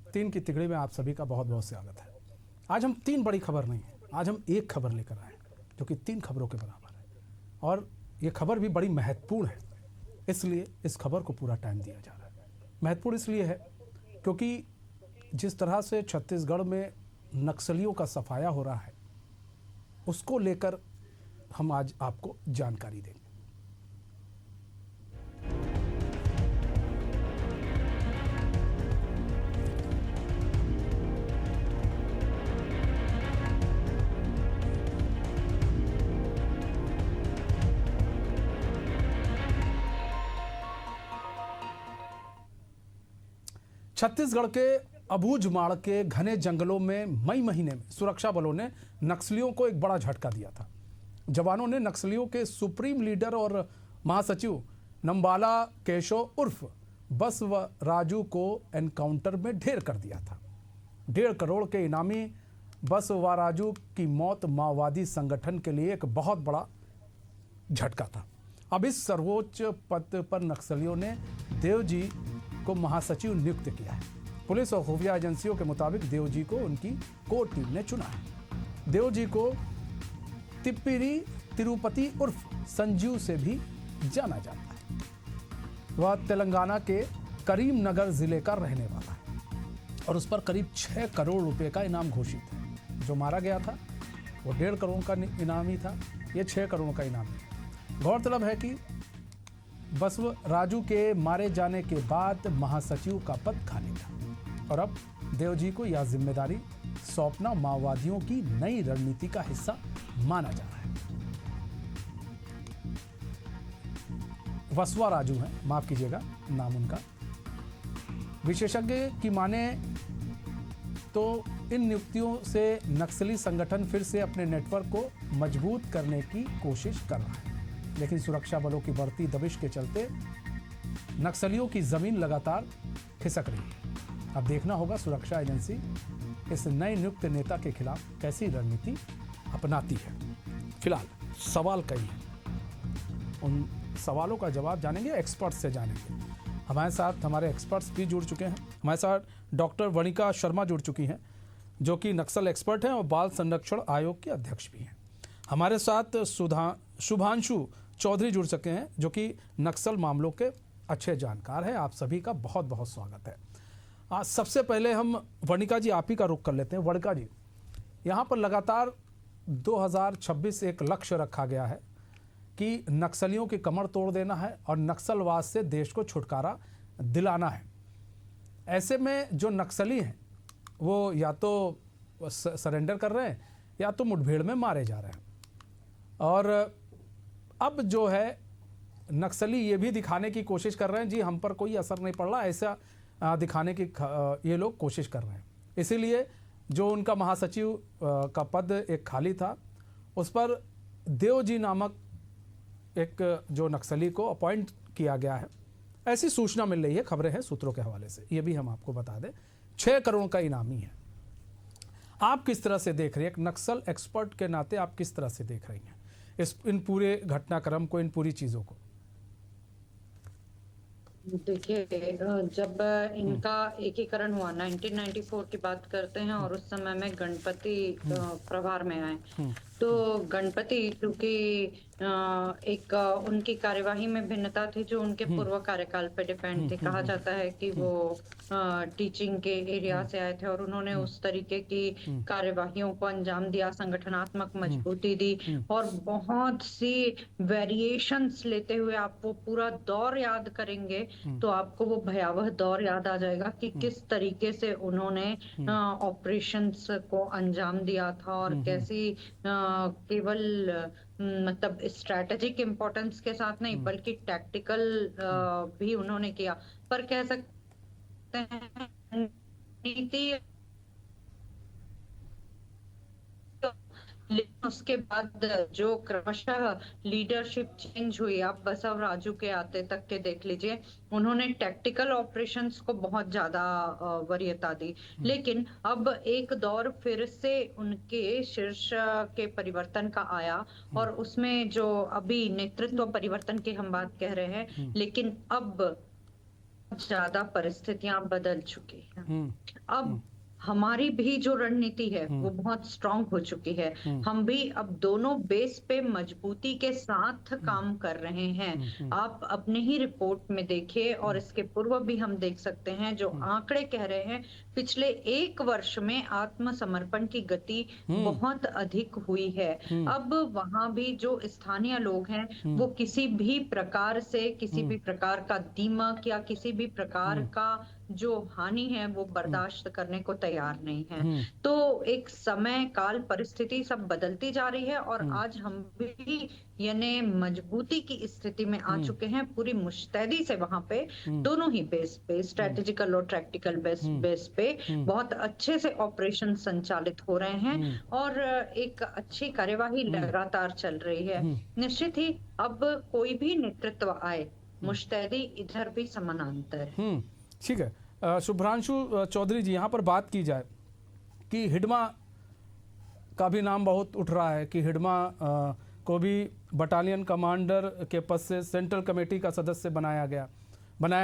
तीन की तिगड़ी में आप सभी का बहुत बहुत स्वागत है। आज हम तीन बड़ी खबर नहीं है, आज हम एक खबर लेकर आए जो कि तीन खबरों के बराबर है, और ये खबर भी बड़ी महत्वपूर्ण है, इसलिए इस खबर को पूरा टाइम दिया जा रहा है। महत्वपूर्ण इसलिए है क्योंकि जिस तरह से छत्तीसगढ़ में नक्सलियों का सफाया हो रहा है, उसको लेकर हम आज आपको जानकारी देंगे। छत्तीसगढ़ के अबूझमाड़ के घने जंगलों में मई महीने में सुरक्षा बलों ने नक्सलियों को एक बड़ा झटका दिया था। जवानों ने नक्सलियों के सुप्रीम लीडर और महासचिव नंबाला केशो उर्फ बसवराजू को एनकाउंटर में ढेर कर दिया था। 1.5 करोड़ के इनामी बसवराजू की मौत माओवादी संगठन के लिए एक बहुत बड़ा झटका था। अब इस सर्वोच्च पद पर नक्सलियों ने देवजी को महासचिव नियुक्त किया है। पुलिस और खुफिया एजेंसियों के मुताबिक देवजी को उनकी कोर टीम ने चुना है। देवजी को तिप्पिरी तिरुपति उर्फ संजीव से भी जाना जाता है। वह तेलंगाना के करीमनगर जिले का रहने वाला है और उस पर करीब 6 करोड़ रुपए का इनाम घोषित है। जो मारा गया था वो 1.5 करोड़ का इनामी था, ये 6 करोड़ का इनाम है। गौरतलब है कि बसवराजू के मारे जाने के बाद महासचिव का पद खाली था और अब देवजी को यह जिम्मेदारी सौंपना माओवादियों की नई रणनीति का हिस्सा माना जा रहा है। बसवराजू है, माफ कीजिएगा नाम उनका। विशेषज्ञ की माने तो इन नियुक्तियों से नक्सली संगठन फिर से अपने नेटवर्क को मजबूत करने की कोशिश कर रहा है, लेकिन सुरक्षा बलों की बढ़ती दबिश के चलते नक्सलियों की जमीन लगातार खिसक रही है। अब देखना होगा सुरक्षा एजेंसी इस नए नियुक्त नेता के खिलाफ कैसी रणनीति अपनाती है। फिलहाल सवाल कई हैं, उन सवालों का जवाब जानेंगे, एक्सपर्ट से जानेंगे। हमारे साथ हमारे एक्सपर्ट्स भी जुड़ चुके हैं। हमारे साथ डॉक्टर वनिका शर्मा जुड़ चुकी हैं जो कि नक्सल एक्सपर्ट हैं और बाल संरक्षण आयोग के अध्यक्ष भी हैं। हमारे साथ शुभांशु चौधरी जुड़ सके हैं जो कि नक्सल मामलों के अच्छे जानकार हैं। आप सभी का बहुत बहुत स्वागत है। आज सबसे पहले हम वनिका जी आप ही का रुख कर लेते हैं। वनिका जी, यहाँ पर लगातार 2026 एक लक्ष्य रखा गया है कि नक्सलियों की कमर तोड़ देना है और नक्सलवाद से देश को छुटकारा दिलाना है। ऐसे में जो नक्सली हैं वो या तो सरेंडर कर रहे हैं या तो मुठभेड़ में मारे जा रहे हैं, और अब जो है नक्सली ये भी दिखाने की कोशिश कर रहे हैं जी हम पर कोई असर नहीं पड़ रहा, ऐसा दिखाने की ये लोग कोशिश कर रहे हैं। इसीलिए जो उनका महासचिव का पद एक खाली था, उस पर देवजी नामक एक जो नक्सली को अपॉइंट किया गया है, ऐसी सूचना मिल रही है। खबरें हैं सूत्रों के हवाले से, ये भी हम आपको बता दें। 6 करोड़ का इनामी है। आप किस तरह से देख रहे हैं, एक नक्सल एक्सपर्ट के नाते आप किस तरह से देख रही हैं इन पूरे घटनाक्रम को, इन पूरी चीजों को? देखिए, जब इनका एकीकरण हुआ 1994 की बात करते हैं और उस समय में गणपति प्रभार में आए, तो गणपति क्योंकि एक उनकी कार्यवाही में भिन्नता थी जो उनके पूर्व कार्यकाल पे डिपेंड थी। कहा जाता है कि वो टीचिंग के एरिया से आए थे और उन्होंने उस तरीके की कार्यवाहियों को अंजाम दिया, संगठनात्मक मजबूती दी और बहुत सी वेरिएशंस लेते हुए आप वो पूरा दौर याद करेंगे तो आपको वो भयावह दौर याद आ जाएगा कि किस तरीके से उन्होंने ऑपरेशंस को अंजाम दिया था और कैसी केवल मतलब स्ट्रैटेजिक इम्पोर्टेंस के साथ नहीं बल्कि टैक्टिकल भी उन्होंने किया। पर कह सकते हैं नीति, लेकिन उसके बाद जो क्रमशः लीडरशिप चेंज हुई, आप बसवराजू के आते तक के देख लीजिए, उन्होंने टैक्टिकल ऑपरेशंस को बहुत ज्यादा वरीयता दी। लेकिन अब एक दौर फिर से उनके शीर्ष के परिवर्तन का आया और उसमें जो अभी नेतृत्व परिवर्तन की हम बात कह रहे हैं, लेकिन अब ज्यादा परिस्थितियां बदल चुकी हैं। हम्म अब हमारी भी जो रणनीति है वो बहुत स्ट्रांग हो चुकी है। हम भी अब दोनों बेस पे मजबूती के साथ काम कर रहे हैं। आप अपने ही रिपोर्ट में देखिए, और इसके पूर्व भी हम देख सकते हैं, जो आंकड़े कह रहे हैं पिछले 1 वर्ष में आत्मसमर्पण की गति बहुत अधिक हुई है। अब वहां भी जो स्थानीय लोग हैं वो किसी भी प्रकार से, किसी भी प्रकार का दीमक या किसी भी प्रकार का जो हानि है वो बर्दाश्त करने को तैयार नहीं है। तो एक समय काल परिस्थिति सब बदलती जा रही है, और आज हम भी यानी मजबूती की स्थिति में आ चुके हैं, पूरी मुस्तैदी से वहां पे दोनों ही बेस पे, स्ट्रेटेजिकल और टैक्टिकल बेस पे बहुत अच्छे से ऑपरेशन संचालित हो रहे हैं, और एक अच्छी कार्यवाही लगातार चल रही है। निश्चित ही अब कोई भी नेतृत्व आए, मुस्तैदी इधर भी समानांतर है। ठीक है। शुभ्रांशु चौधरी जी, यहाँ पर बात की जाए कि हिडमा का भी नाम बहुत उठ रहा है कि हिडमा को भी बटालियन कमांडर के पद से सेंट्रल कमेटी का सदस्य बनाया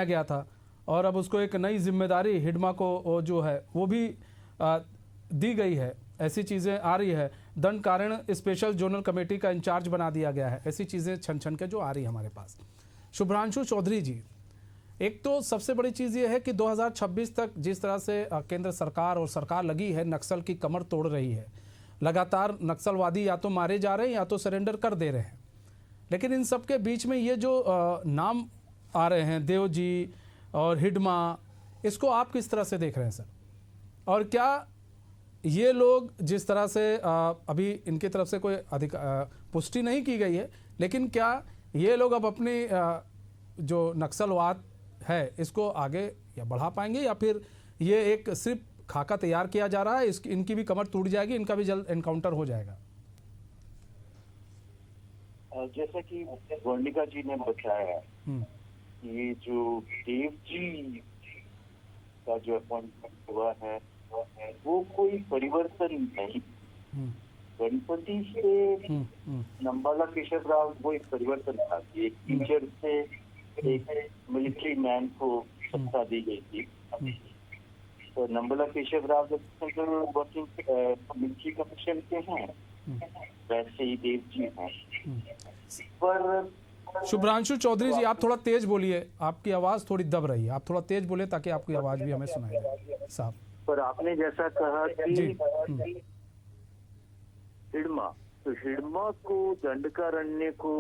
गया था, और अब उसको एक नई जिम्मेदारी हिडमा को जो है वो भी दी गई है। ऐसी चीज़ें आ रही है, दंड कारण स्पेशल जोनल कमेटी का इंचार्ज बना दिया गया है। ऐसी चीज़ें छन छन के जो आ रही है हमारे पास। शुभ्रांशु चौधरी जी, एक तो सबसे बड़ी चीज़ ये है कि 2026 तक जिस तरह से केंद्र सरकार और सरकार लगी है, नक्सल की कमर तोड़ रही है। लगातार नक्सलवादी या तो मारे जा रहे हैं या तो सरेंडर कर दे रहे हैं। लेकिन इन सब के बीच में ये जो नाम आ रहे हैं, देव जी और हिडमा, इसको आप किस तरह से देख रहे हैं सर? और क्या ये लोग जिस तरह से अभी इनकी तरफ से कोई पुष्टि नहीं की गई है, लेकिन क्या ये लोग अब अपनी जो नक्सलवाद है इसको आगे या बढ़ा पाएंगे, या फिर ये एक सिर्फ खाका तैयार किया जा रहा है, इनकी भी कमर टूट जाएगी, इनका भी जल्द एनकाउंटर हो जाएगा? जैसा कि वर्णिका जी ने बताया, ये जो देव जी का जो अपॉइंटमेंट हुआ है वो कोई परिवर्तन नहीं। गणपति से नंबाला केशव राव वो एक परिवर्तन था कि एक टीचर से एक मिलिट्री मैन को सत्ता दी गई थी। तो नंबाला केशव राव जब सेंट्रल वर्किंग मिलिट्री कमीशन के हैं, वैसे ही देव जी हैं। पर शुभ्रांशु चौधरी जी, आप थोड़ा तेज बोलिए, आपकी आवाज थोड़ी दब रही है, आप थोड़ा तेज बोले ताकि आपकी आवाज भी हमें सुनाई दे साहब। पर आपने जैसा कहा कि हिडमा, तो हिडमा को दंडकारण्य को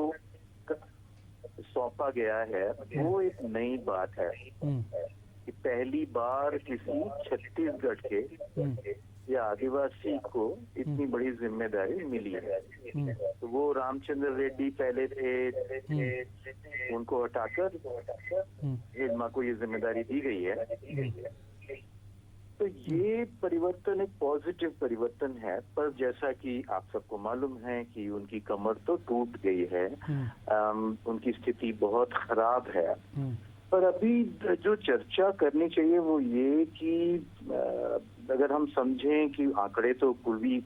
सौंपा गया है, वो एक नई बात है कि पहली बार किसी छत्तीसगढ़ के या आदिवासी को इतनी बड़ी जिम्मेदारी मिली है। तो वो रामचंद्र रेड्डी पहले थे, उनको हटाकर हिडमा को ये जिम्मेदारी दी गई है। तो ये परिवर्तन एक पॉजिटिव परिवर्तन है, पर जैसा कि आप सबको मालूम है कि उनकी कमर तो टूट गई है, उनकी स्थिति बहुत खराब है। पर अभी जो चर्चा करनी चाहिए वो ये कि अगर हम समझें कि आंकड़े तो कोई भी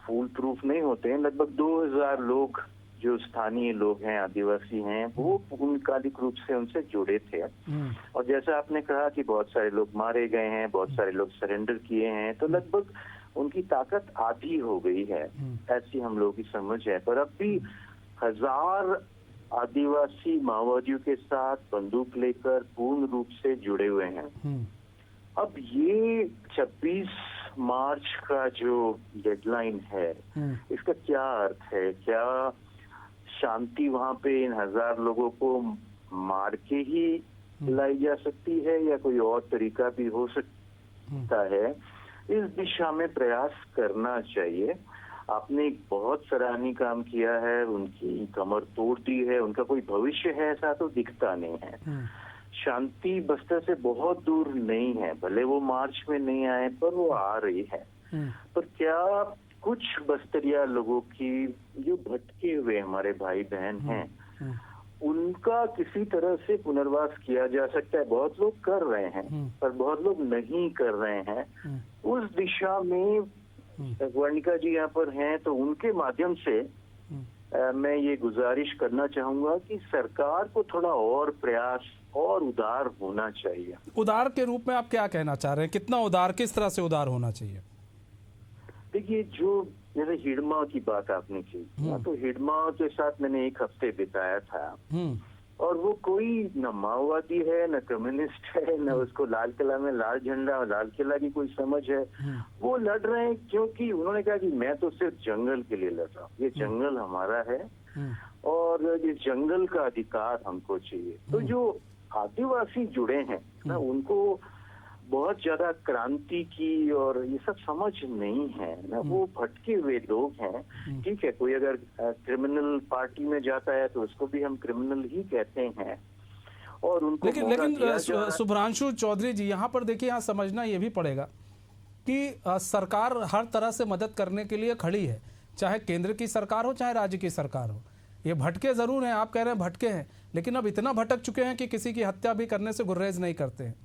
फूल प्रूफ नहीं होते हैं, लगभग 2000 लोग जो स्थानीय लोग हैं, आदिवासी हैं, वो पूर्णकालिक रूप से उनसे जुड़े थे। और जैसा आपने कहा कि बहुत सारे लोग मारे गए हैं, बहुत सारे लोग सरेंडर किए हैं, तो लगभग उनकी ताकत आधी हो गई है, ऐसी हम लोगों की समझ है। पर अब भी 1000 आदिवासी माओवादियों के साथ बंदूक लेकर पूर्ण रूप से जुड़े हुए हैं। अब ये 26 मार्च का जो डेडलाइन है, इसका क्या अर्थ है? क्या शांति वहां पे इन 1000 लोगों को मार के ही लाई जा सकती है, या कोई और तरीका भी हो सकता है? इस दिशा में प्रयास करना चाहिए। आपने एक बहुत सराहनीय काम किया है, उनकी कमर तोड़ दी है, उनका कोई भविष्य है ऐसा तो दिखता नहीं है। शांति बस्तर से बहुत दूर नहीं है, भले वो मार्च में नहीं आए पर वो आ रही है। पर क्या कुछ बस्तरिया लोगों की जो भटके हुए हमारे भाई बहन हैं, उनका किसी तरह से पुनर्वास किया जा सकता है? बहुत लोग कर रहे हैं, पर बहुत लोग नहीं कर रहे हैं। उस दिशा में वर्णिका जी यहाँ पर हैं, तो उनके माध्यम से मैं ये गुजारिश करना चाहूंगा कि सरकार को थोड़ा और प्रयास और उदार होना चाहिए। उदार के रूप में आप क्या कहना चाह रहे हैं, कितना उदार, किस तरह से उदार होना चाहिए? देखिए, जो जैसे हिडमा की बात आपने की, तो हिडमा के साथ मैंने 1 हफ्ते बिताया था, और वो कोई न माओवादी है, न कम्युनिस्ट है, न उसको लाल किला में लाल झंडा और लाल किला की कोई समझ है। वो लड़ रहे हैं क्योंकि उन्होंने कहा कि मैं तो सिर्फ जंगल के लिए लड़ रहा हूँ, ये जंगल हमारा है और ये जंगल का अधिकार हमको चाहिए। तो जो आदिवासी जुड़े हैं ना, उनको बहुत ज्यादा क्रांति की और ये सब समझ नहीं है ना, वो भटके हुए लोग हैं। ठीक है, कोई अगर क्रिमिनल पार्टी में जाता है तो उसको भी हम क्रिमिनल ही कहते हैं, और उनको लेकिन शुभ्रांशु चौधरी जी, यहाँ पर देखिए, यहाँ समझना ये भी पड़ेगा कि सरकार हर तरह से मदद करने के लिए खड़ी है, चाहे केंद्र की सरकार हो चाहे राज्य की सरकार हो। ये भटके जरूर हैं, आप कह रहे हैं भटके हैं, लेकिन अब इतना भटक चुके हैं कि किसी की हत्या भी करने से गुर्रेज नहीं करते हैं।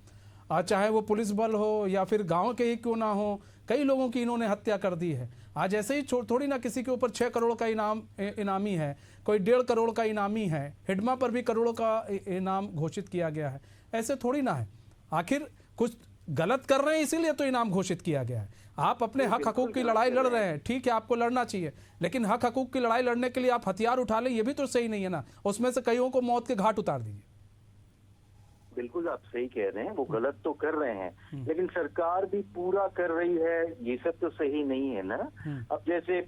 आज चाहे वो पुलिस बल हो या फिर गांव के ही क्यों ना हो, कई लोगों की इन्होंने हत्या कर दी है। आज ऐसे ही थोड़ी ना किसी के ऊपर 6 करोड़ का इनामी है, कोई 1.5 करोड़ का इनामी है, हिडमा पर भी करोड़ों का इनाम घोषित किया गया है। ऐसे थोड़ी ना है, आखिर कुछ गलत कर रहे हैं इसीलिए तो इनाम घोषित किया गया है। आप अपने हक हकूक की लड़ाई लड़ रहे हैं, ठीक है, आपको लड़ना चाहिए, लेकिन हक हकूक की लड़ाई लड़ने के लिए आप हथियार उठा लें, ये भी तो सही नहीं है ना। उसमें से कईयों को मौत के घाट उतार दीजिए। बिल्कुल आप सही कह रहे हैं, वो गलत तो कर रहे हैं, लेकिन सरकार भी पूरा कर रही है, ये सब तो सही नहीं है ना। अब जैसे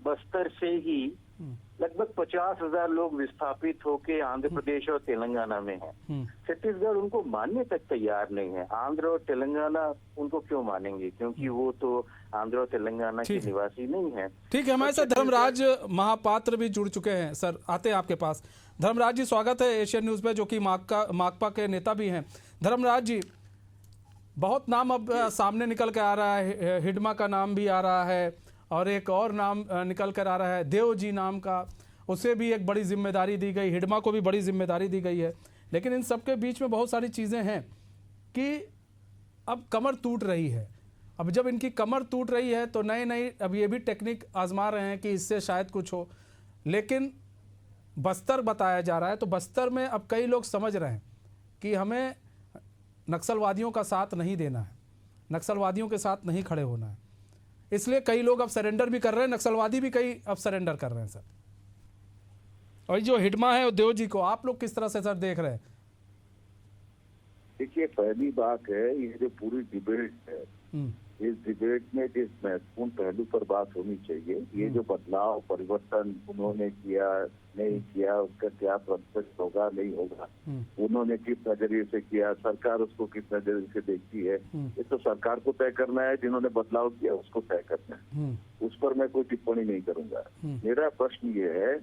बस्तर से ही लगभग 50,000 लोग विस्थापित होके आंध्र प्रदेश और तेलंगाना में हैं। छत्तीसगढ़ उनको मानने तक तैयार नहीं है। आंध्र और तेलंगाना उनको क्यों मानेंगे, क्योंकि वो तो आंध्र और तेलंगाना के निवासी नहीं है। ठीक है, हमारे साथ धर्मराज महापात्र भी जुड़ चुके हैं। सर, आते हैं आपके पास। धर्मराज जी, स्वागत है एशियन न्यूज पे, जो कि माकपा के नेता भी हैं। धर्मराज जी, बहुत नाम अब सामने निकल कर आ रहा है, हिडमा का नाम भी आ रहा है और एक और नाम निकल कर आ रहा है देव जी नाम का, उसे भी एक बड़ी जिम्मेदारी दी गई, हिडमा को भी बड़ी जिम्मेदारी दी गई है। लेकिन इन सबके बीच में बहुत सारी चीज़ें हैं कि अब कमर टूट रही है। अब जब इनकी कमर टूट रही है तो नए अब ये भी टेक्निक आजमा रहे हैं कि इससे शायद कुछ हो। लेकिन बस्तर बताया जा रहा है, तो बस्तर में अब कई लोग समझ रहे हैं कि हमें नक्सलवादियों का साथ नहीं देना है, नक्सलवादियों के साथ नहीं खड़े होना है, इसलिए कई लोग अब सरेंडर भी कर रहे हैं, नक्सलवादी भी कई अब सरेंडर कर रहे हैं सर। और जो हिडमा है देव जी को आप लोग किस तरह से सर देख रहे हैं? देखिए, पहली बात है, ये जो पूरी डिबेट है, इस डिबेट में जिस महत्वपूर्ण पहलू पर बात होनी चाहिए, ये जो बदलाव परिवर्तन उन्होंने किया नहीं किया, उसका क्या प्रत्यक्ष होगा नहीं होगा, उन्होंने किस नजरिए से किया, सरकार उसको किस नजरिए से देखती है, ये तो सरकार को तय करना है। जिन्होंने बदलाव किया उसको तय करना है, उस पर मैं कोई टिप्पणी नहीं करूंगा। मेरा प्रश्न ये है,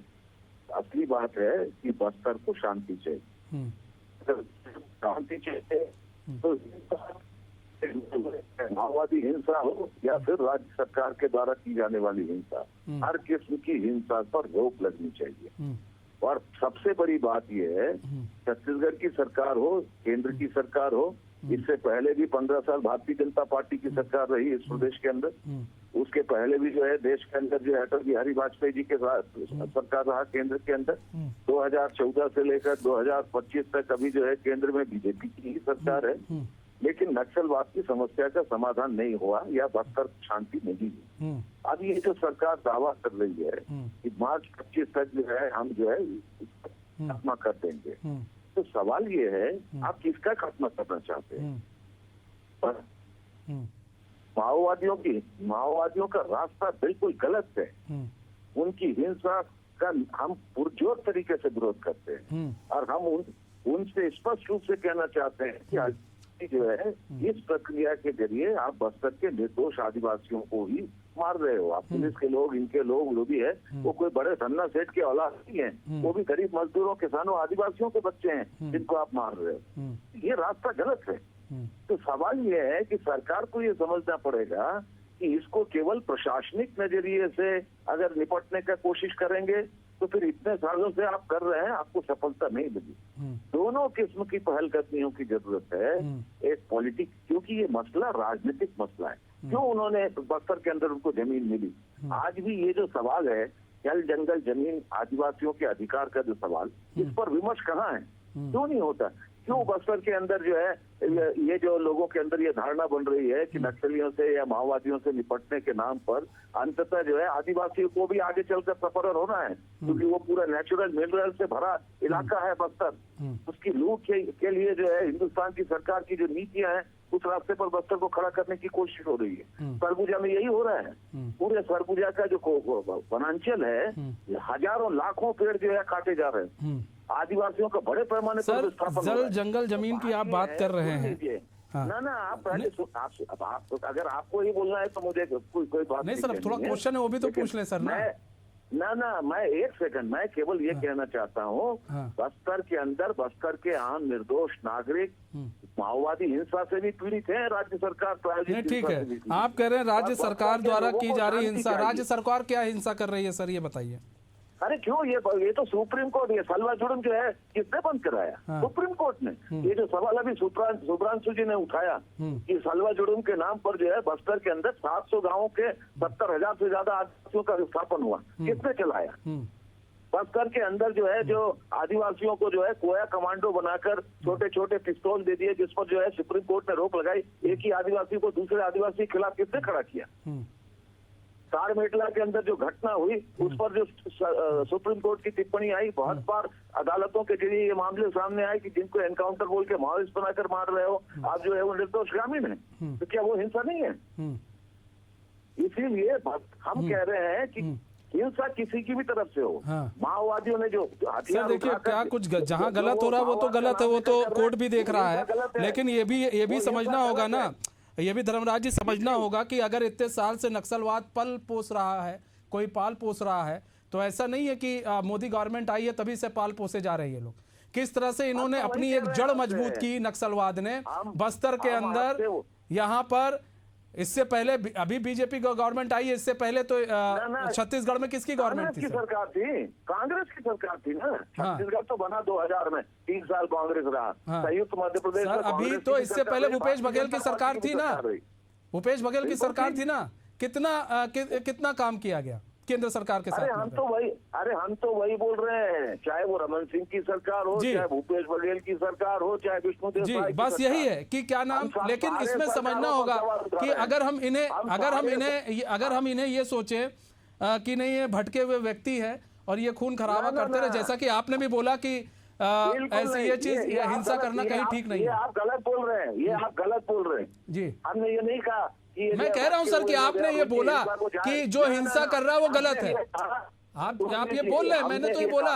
असली बात है कि बस्तर को शांति चाहिए। शांति चाहिए तो माओवादी हिंसा हो या फिर राज्य सरकार के द्वारा की जाने वाली हिंसा, हर किस्म की हिंसा पर रोक लगनी चाहिए। और सबसे बड़ी बात यह है, छत्तीसगढ़ की सरकार हो, केंद्र की सरकार हो, इससे पहले भी 15 साल भारतीय जनता पार्टी की सरकार रही इस प्रदेश के अंदर, उसके पहले भी जो है देश के अंदर जो अटल बिहारी वाजपेयी जी के साथ सरकार रहा केंद्र के अंदर, 2014 से लेकर 2025 तक अभी जो है केंद्र में बीजेपी की ही सरकार है। लेकिन नक्सलवाद की समस्या का समाधान नहीं हुआ या बस्तर शांति नहीं हुई। अब ये जो सरकार दावा कर रही है कि मार्च 25 तक जो है हम जो है खात्मा कर देंगे, तो सवाल ये है, आप किसका खात्मा करना चाहते हैं? माओवादियों का रास्ता बिल्कुल गलत है। उनकी हिंसा का हम पुरजोर तरीके से विरोध करते हैं और हम उनसे स्पष्ट रूप से कहना चाहते हैं कि आज जो है इस प्रक्रिया के जरिए आप बस्तर के निर्दोष आदिवासियों को ही मार रहे हो। आप पुलिस के लोग, इनके लोग जो भी है, वो कोई बड़े सन्ना सेठ के औलाद नहीं है, वो भी गरीब मजदूरों, किसानों, आदिवासियों के बच्चे हैं जिनको आप मार रहे हो। ये रास्ता गलत है। तो सवाल ये है कि सरकार को ये समझना पड़ेगा कि इसको केवल प्रशासनिक नजरिए से अगर निपटने का कोशिश करेंगे तो फिर इतने सालों से आप कर रहे हैं, आपको सफलता नहीं मिली। दोनों किस्म की पहलकदमियों की जरूरत है। एक पॉलिटिक्स, क्योंकि ये मसला राजनीतिक मसला है, क्यों उन्होंने बस्तर के अंदर उनको जमीन मिली। आज भी ये जो सवाल है, जल जंगल जमीन आदिवासियों के अधिकार का जो सवाल, इस पर विमर्श कहाँ है, क्यों नहीं होता? क्यों बस्तर के अंदर जो है ये जो लोगों के अंदर ये धारणा बन रही है कि नक्सलियों से या माओवादियों से निपटने के नाम पर अंततः जो है आदिवासियों को भी आगे चलकर सफर होना है, क्योंकि वो पूरा नेचुरल मिनरल से भरा इलाका है बस्तर। उसकी लूट के लिए जो है हिंदुस्तान की सरकार की जो नीतियां हैं उस रास्ते पर बस्तर को खड़ा करने की कोशिश हो रही है। सरगुजा में यही हो रहा है। पूरे सरगुजा का जो वनांचल है, हजारों लाखों पेड़ जो है काटे जा रहे हैं, आदिवासियों का बड़े पैमाने पर विस्थापन हो रहा है। जल जंगल जमीन की आप बात कर रहे हैं। हाँ। ना आप पहले आप अगर आपको ही बोलना है तो मुझे कोई बात नहीं सर, थोड़ा क्वेश्चन है वो भी तो पूछ लें सर। मैं एक सेकंड, मैं केवल ये कहना चाहता हूँ, बस्तर के अंदर बस्तर के आम निर्दोष नागरिक माओवादी हिंसा से भी पीड़ित हैं। राज्य सरकार प्रायोजित ठीक है, आप कह रहे हैं राज्य सरकार द्वारा की जा रही हिंसा, राज्य सरकार क्या हिंसा कर रही है सर, ये बताइए। अरे क्यों, ये तो सुप्रीम कोर्ट, ये सलवा जुर्म जो है किसने बंद कराया? सुप्रीम कोर्ट ने। ये जो सवाल अभी सुब्रांशु जी ने उठाया कि सलवा जुर्म के नाम पर जो है बस्तर के अंदर 700 गांवों के 70,000 से ज्यादा आदिवासियों का विस्थापन हुआ, किसने चलाया? बस्तर के अंदर जो है जो आदिवासियों को जो है कोया कमांडो बनाकर छोटे छोटे पिस्तौल दे दिए, जिस पर जो है सुप्रीम कोर्ट ने रोक लगाई। एक ही आदिवासी को दूसरे आदिवासी के खिलाफ किसने खड़ा किया? तारमेटला के अंदर जो घटना हुई उस पर जो सुप्रीम कोर्ट की टिप्पणी आई, बहुत बार अदालतों के जरिए ये मामले सामने आए कि जिनको एनकाउंटर बोल के माओइस्ट बनाकर मार रहे हो आप, जो है वो निर्दोष ग्रामीण है, तो क्या वो हिंसा नहीं है? इसीलिए हम कह रहे हैं कि हिंसा किसी की भी तरफ से हो। माओवादियों ने जो सर देखिए, क्या कुछ जहाँ गलत हो रहा है वो तो गलत है, वो तो कोर्ट भी देख रहा है, लेकिन ये भी समझना होगा ना, ये भी धर्मराज जी समझना होगा कि अगर इतने साल से नक्सलवाद पल पोस रहा है, कोई पाल पोस रहा है, तो ऐसा नहीं है कि मोदी गवर्नमेंट आई है तभी से पाल पोसे जा रहे हैं ये लोग। किस तरह से इन्होंने अपनी एक जड़ मजबूत की नक्सलवाद ने बस्तर के अंदर। यहाँ पर इससे पहले अभी बीजेपी का गवर्नमेंट आई है, इससे पहले तो छत्तीसगढ़ में किसकी गवर्नमेंट थी? सरकार थी, कांग्रेस की सरकार थी ना। छत्तीसगढ़ तो बना 2000 में, 3 साल कांग्रेस रहा। संयुक्त मध्य प्रदेश में अभी तो इससे पहले भूपेश बघेल की सरकार थी ना, भूपेश बघेल की सरकार थी ना। कितना काम किया गया केंद्र सरकार के साथ? हम तो वही बोल रहे हैं, चाहे वो रमन सिंह की सरकार हो, चाहे भूपेश बघेल की सरकार हो, चाहे विष्णुदेव जी, बस यही है कि क्या नाम। लेकिन इसमें समझना होगा कि अगर हम इन्हें ये सोचे कि नहीं ये भटके हुए व्यक्ति है और ये खून खराबा करते रहे, जैसा कि आपने भी बोला कि ऐसी ये चीज हिंसा करना कहीं ठीक नहीं है। आप गलत बोल रहे हैं, ये आप गलत बोल रहे हैं जी। हमने ये नहीं कहा। मैं कह रहा हूं सर कि आपने ये बोला कि जो हिंसा कर रहा है वो गलत है। आप ये बोल रहे हैं, मैंने तो ये बोला।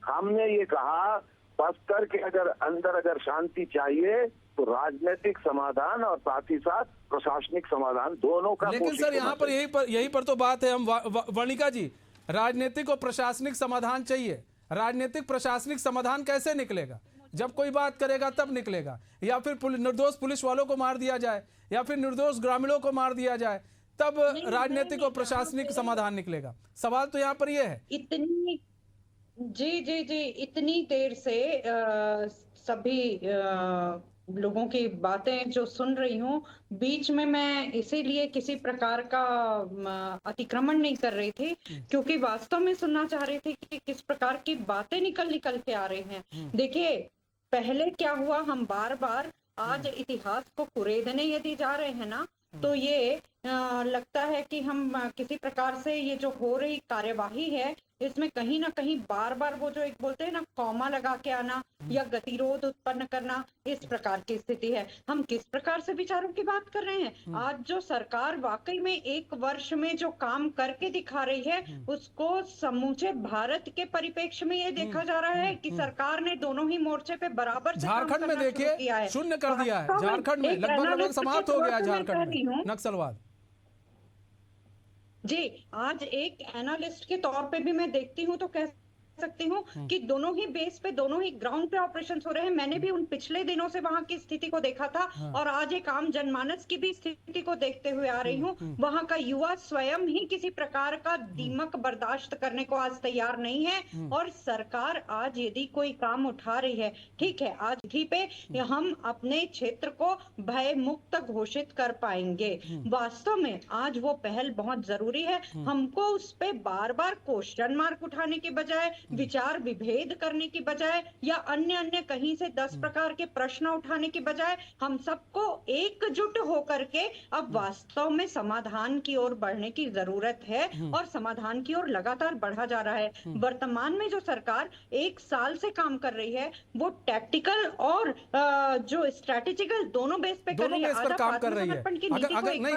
हमने ये कहा बस्तर के अगर शांति चाहिए तो राजनीतिक समाधान और साथ ही साथ प्रशासनिक समाधान दोनों का। लेकिन सर यहाँ पर यही पर तो बात है। हम वर्णिका जी, राजनीतिक और प्रशासनिक समाधान चाहिए। राजनीतिक प्रशासनिक समाधान कैसे निकलेगा? जब कोई बात करेगा तब निकलेगा, या फिर निर्दोष पुलिस वालों को मार दिया जाए, या फिर निर्दोष ग्रामीणों को मार दिया जाए, तब राजनीतिक और प्रशासनिक समाधान निकलेगा। सवाल तो यहाँ पर यह है। इतनी देर से सभी लोगों की बातें जो सुन रही हूँ, बीच में मैं इसीलिए किसी प्रकार का अतिक्रमण नहीं कर रही थी, क्योंकि वास्तव में सुनना चाह रही थी कि किस प्रकार की बातें निकल के आ रही हैं। देखिए, पहले क्या हुआ, हम बार बार आज इतिहास को कुरेदने यदि जा रहे हैं ना, तो ये लगता है कि हम किसी प्रकार से ये जो हो रही कार्यवाही है इसमें कहीं ना कहीं बार बार वो जो एक बोलते हैं ना, कॉमा लगा के आना या गतिरोध उत्पन्न करना, इस प्रकार की स्थिति है। हम किस प्रकार से विचारों की बात कर रहे हैं? आज जो सरकार वाकई में 1 वर्ष में जो काम करके दिखा रही है, उसको समूचे भारत के परिप्रेक्ष्य में ये देखा जा रहा है कि सरकार ने दोनों ही मोर्चे पे बराबर से झारखंड में देखिए शून्य कर दिया है। झारखंड में लगभग समाप्त हो गया झारखंड में नक्सलवाद। जी, आज एक एनालिस्ट के तौर पे भी मैं देखती हूँ तो कह सकती हूँ कि दोनों ही बेस पे, दोनों ही ग्राउंड पे ऑपरेशंस हो रहे हैं। मैंने भी उन पिछले दिनों से वहां की स्थिति को देखा था और आज एक आम जनमानस की भी स्थिति को देखते हुए आ रही हूँ। वहां का युवा स्वयं ही किसी प्रकार का दीमक बर्दाश्त करने को आज तैयार नहीं है। और सरकार आज यदि कोई काम उठा रही है, ठीक है, आज भी पे हम अपने क्षेत्र को भय मुक्त घोषित कर पाएंगे। वास्तव में आज वो पहल बहुत जरूरी है। हमको उस पे बार बार क्वेश्चन मार्क उठाने के बजाय विचार विभेद करने की बजाय या अन्य अन्य कहीं से 10 प्रकार के प्रश्न उठाने की बजाय हम सबको एकजुट होकर के अब वास्तव में समाधान की ओर बढ़ने की जरूरत है और समाधान की ओर लगातार बढ़ा जा रहा है। वर्तमान में जो सरकार 1 साल से काम कर रही है वो टैक्टिकल और जो स्ट्रैटेजिकल दोनों बेस पे कर रही है। पर काम कर रही है।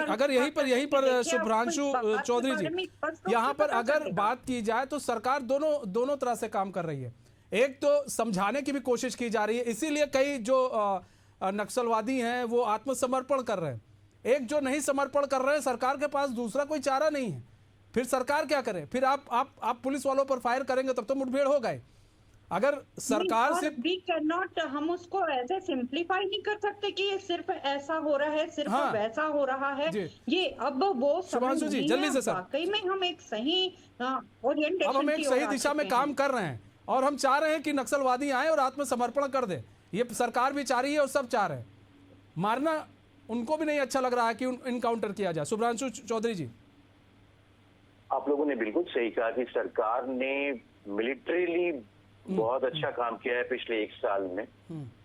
अगर यहीं पर शुभ्रांशु चौधरी जी, यहाँ पर अगर बात की जाए तो सरकार दोनों तरह से काम कर रही है। एक तो समझाने की भी कोशिश की जा रही है, इसीलिए कई जो नक्सलवादी हैं वो आत्मसमर्पण कर रहे हैं। एक जो नहीं समर्पण कर रहे हैं, सरकार के पास दूसरा कोई चारा नहीं है, फिर सरकार क्या करे? फिर आप पुलिस वालों पर फायर करेंगे तब तो मुठभेड़ हो गए। अगर सरकार से वी कैन नॉट, हम उसको ऐसे सिंप्लीफाई नहीं कर सकते कि ये सिर्फ ऐसा हो रहा है, सिर्फ वैसा हो रहा है। ये अब वो शुभांशु जी जल्दी से सर, वाकई में हम एक सही ओरिएंटेशन, अब हम एक सही दिशा में काम कर रहे हैं और हम चाह रहे हैं कि नक्सलवादी आए और आत्मसमर्पण कर दे। ये सरकार भी चाह रही है और सब चाह रहे हैं। मारना उनको भी नहीं अच्छा लग रहा है कि इनकाउंटर किया जाए। शुभ्रांशु चौधरी जी, आप लोगों ने बिल्कुल सही कहा कि सरकार ने मिलिट्रीली बहुत अच्छा काम किया है पिछले 1 साल में।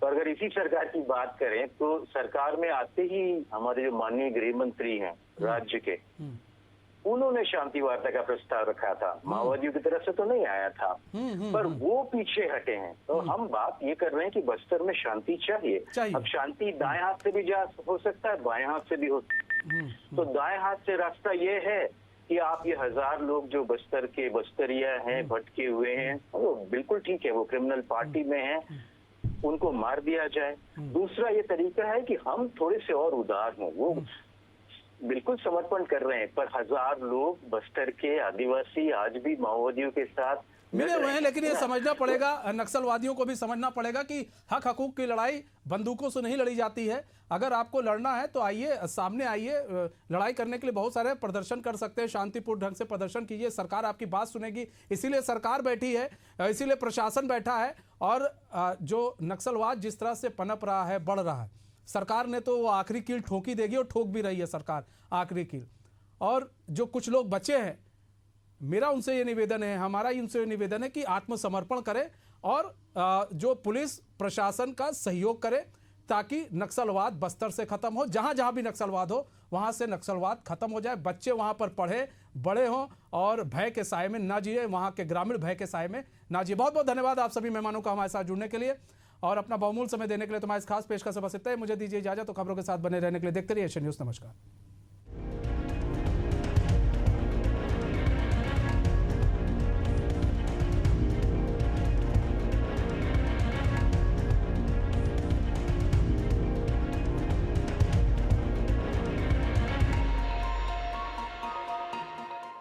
तो अगर इसी सरकार की बात करें तो सरकार में आते ही हमारे जो माननीय गृह मंत्री हैं राज्य के, उन्होंने शांति वार्ता का प्रस्ताव रखा था। माओवादियों की तरफ से तो नहीं आया था, पर वो पीछे हटे हैं। तो हम बात ये कर रहे हैं कि बस्तर में शांति चाहिए। अब शांति दाएं हाथ से भी जा हो सकता है, बाएं हाथ से भी हो सकता है। तो दाएं हाथ से रास्ता ये है कि आप ये 1000 लोग जो बस्तर के बस्तरिया हैं, भटके हुए हैं, वो बिल्कुल ठीक है, वो क्रिमिनल पार्टी में हैं, उनको मार दिया जाए। दूसरा ये तरीका है कि हम थोड़े से और उदार हों। वो बिल्कुल समर्पण कर रहे हैं, पर 1000 लोग बस्तर के आदिवासी आज भी माओवादियों के साथ मिले हुए हैं। लेकिन ये समझना पड़ेगा, नक्सलवादियों को भी समझना पड़ेगा कि हक हकूक की लड़ाई बंदूकों से नहीं लड़ी जाती है। अगर आपको लड़ना है तो आइए, सामने आइए, लड़ाई करने के लिए बहुत सारे प्रदर्शन कर सकते हैं, शांतिपूर्ण ढंग से प्रदर्शन कीजिए, सरकार आपकी बात सुनेगी। इसीलिए सरकार बैठी है, इसीलिए प्रशासन बैठा है। और जो नक्सलवाद जिस तरह से पनप रहा है, बढ़ रहा है, सरकार ने तो वो आखिरी कील ठोकी देगी और ठोक भी रही है सरकार आखिरी कील। और जो कुछ लोग बचे हैं, मेरा उनसे ये निवेदन है, हमारा उनसे ये निवेदन है कि आत्मसमर्पण करें और जो पुलिस प्रशासन का सहयोग करे ताकि नक्सलवाद बस्तर से खत्म हो। जहां जहां भी नक्सलवाद हो वहां से नक्सलवाद खत्म हो जाए, बच्चे वहां पर पढ़े बड़े हों और भय के साए में ना जिए, वहां के ग्रामीण भय के साए में ना जिए। बहुत बहुत धन्यवाद आप सभी मेहमानों का हमारे साथ जुड़ने के लिए और अपना बहुमूल्य समय देने के लिए। तुम्हारे इस खास पेशकश से बस इतना ही। मुझे दीजिए इजाजत। तो खबरों के साथ बने रहने के लिए देखते रहिए एशियन न्यूज़। नमस्कार।